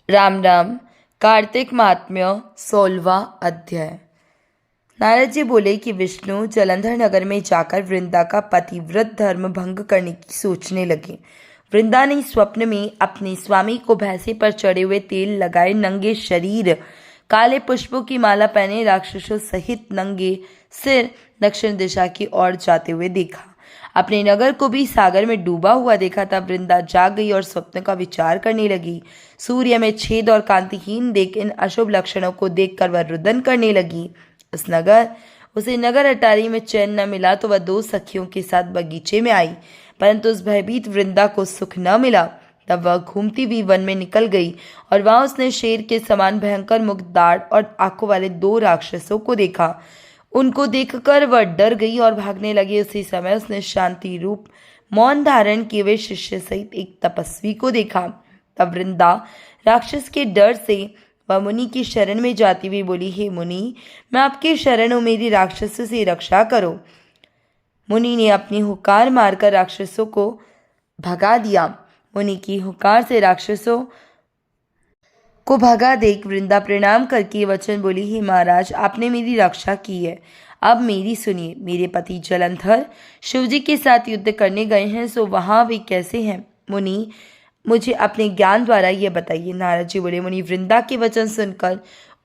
राम राम। कार्तिक महात्म्य 16वां अध्याय। नारद जी बोले कि विष्णु जलंधर नगर में जाकर वृंदा का पतिव्रत धर्म भंग करने की सोचने लगे। वृंदा ने स्वप्न में अपने स्वामी को भैंसे पर चढ़े हुए तेल लगाए नंगे शरीर, काले पुष्पों की माला पहने राक्षसों सहित नंगे सिर दक्षिण दिशा की ओर जाते हुए देखा। अपने नगर को भी सागर में डूबा हुआ देखा। तब वृंदा जाग गई और स्वप्न का विचार करने लगी। सूर्य में छेद और कांतिहीन देख इन अशुभ लक्षणों को देखकर वह रुदन करने लगी। उसे नगर अटारी में चैन न मिला तो वह दो सखियों के साथ बगीचे में आई, परंतु उस भयभीत वृंदा को सुख न मिला। तब वह घूमती हुई वन में निकल गई और वहां उसने शेर के समान भयंकर मुख, दाढ़ और आंखों वाले दो राक्षसों को देखा। उनको देखकर वह डर गई और भागने लगी। उसी समय उसने शांति रूप मौन धारण किए हुए शिष्य सहित एक तपस्वी को देखा। तब वृंदा राक्षस के डर से वह मुनि की शरण में जाती हुई बोली, हे मुनि, मैं आपकी शरण हूं, मेरी राक्षसों से रक्षा करो। मुनि ने अपनी हुकार मारकर राक्षसों को भगा दिया। मुनि की हुकार से राक्षसों को भगा देख वृंदा प्रणाम करके वचन बोली, हे महाराज, आपने मेरी रक्षा की है, अब मेरी सुनिए। मेरे पति जलंधर शिवजी के साथ युद्ध करने गए हैं, सो वहां वे कैसे हैं? मुनि, मुझे अपने ज्ञान द्वारा यह बताइए। नारद जी बोले, मुनि, वृंदा के वचन सुनकर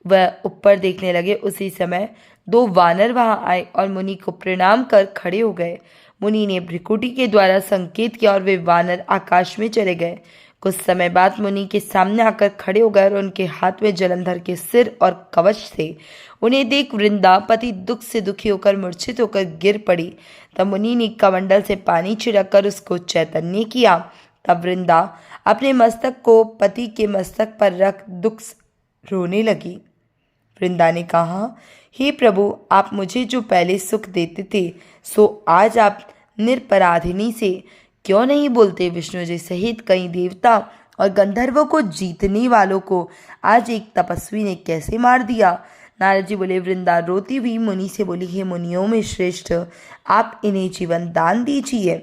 वह ऊपर देखने लगे। उसी समय दो वानर वहां आए और मुनि को प्रणाम कर खड़े हो गए। मुनि ने भ्रिकुटी के द्वारा संकेत किया और वे वानर आकाश में चले गए। कुछ समय बाद मुनि के सामने आकर खड़े हो गए और उनके हाथ में जलंधर के सिर और कवच थे। उन्हें देख वृंदा पति दुख से दुखी होकर मूर्छित होकर गिर पड़ी। तब मुनि ने कमंडल से पानी छिड़ककर उसको चैतन्य किया। तब वृंदा अपने मस्तक को पति के मस्तक पर रख दुख रोने लगी। वृंदा ने कहा, हे प्रभु, आप मुझे जो पहले सुख देते थे, सो आज आप निरपराधिनी से क्यों नहीं बोलते? विष्णु जी सहित कई देवता और गंधर्वों को जीतने वालों को आज एक तपस्वी ने कैसे मार दिया? नारद जी बोले, वृंदा रोती हुई मुनि से बोली, हे मुनियों में श्रेष्ठ, आप इन्हें जीवन दान दीजिए,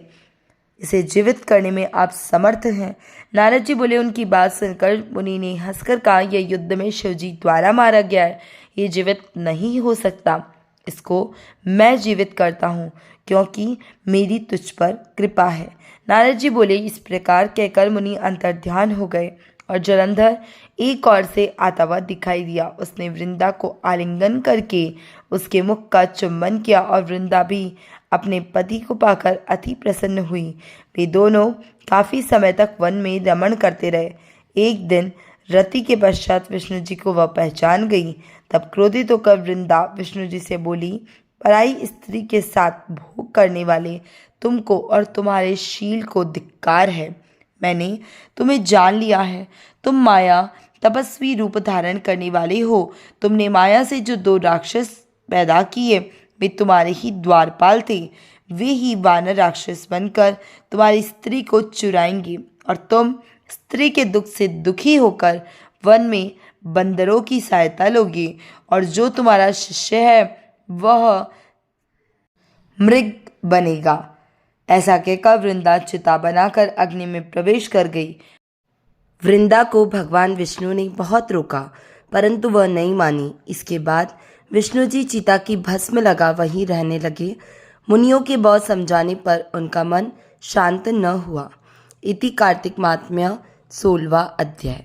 इसे जीवित करने में आप समर्थ हैं। नारद जी बोले, उनकी बात सुनकर मुनि ने हंसकर कहा, यह युद्ध में शिवजी द्वारा मारा गया है, ये जीवित नहीं हो सकता, इसको मैं जीवित करता हूँ क्योंकि मेरी तुझ पर कृपा है। नारद जी बोले, इस प्रकार कहकर मुनि अंतर्ध्यान हो गए और जलंधर एक ओर से आता हुआ दिखाई दिया। उसने वृंदा को आलिंगन करके उसके मुख का चुंबन किया और वृंदा भी अपने पति को पाकर अति प्रसन्न हुई। वे दोनों काफी समय तक वन में रमण करते रहे। एक दिन रति के पश्चात विष्णु जी को वह पहचान गई। तब क्रोधित होकर वृंदा विष्णु जी से बोली, पराई स्त्री के साथ भोग करने वाले तुमको और तुम्हारे शील को धिक्कार है। मैंने तुम्हें जान लिया है, तुम माया तपस्वी रूप धारण करने वाले हो। तुमने माया से जो दो राक्षस पैदा किए, वे तुम्हारे ही द्वारपाल थे। वे ही वानर राक्षस बनकर तुम्हारी स्त्री को चुराएंगे और तुम स्त्री के दुख से दुखी होकर वन में बंदरों की सहायता लोगे और जो तुम्हारा शिष्य है वह मृग बनेगा। ऐसा कहकर वृंदा चिता बनाकर अग्नि में प्रवेश कर गई। वृंदा को भगवान विष्णु ने बहुत रोका, परंतु वह नहीं मानी। इसके बाद विष्णु जी चिता की भस्म लगा वहीं रहने लगे। मुनियों के बहुत समझाने पर उनका मन शांत न हुआ। इति कार्तिक महात्म्य 16वां अध्याय।